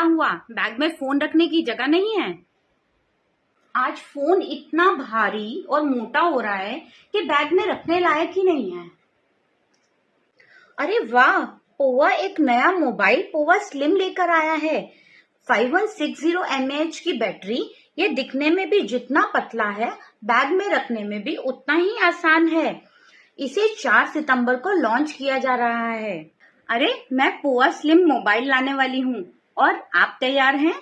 हुआ? बैग में फोन रखने की जगह नहीं है? आज फोन इतना भारी और मोटा हो रहा है कि बैग में रखने लायक ही नहीं है। अरे वाह, पोवा एक नया मोबाइल पोवा स्लिम लेकर आया है। 5160 mAh की बैटरी। ये दिखने में भी जितना पतला है, बैग में रखने में भी उतना ही आसान है। इसे 4 सितंबर को लॉन्च किया जा रहा है। अरे, मैं पोवा स्लिम मोबाइल लाने वाली हूँ। और आप तैयार हैं?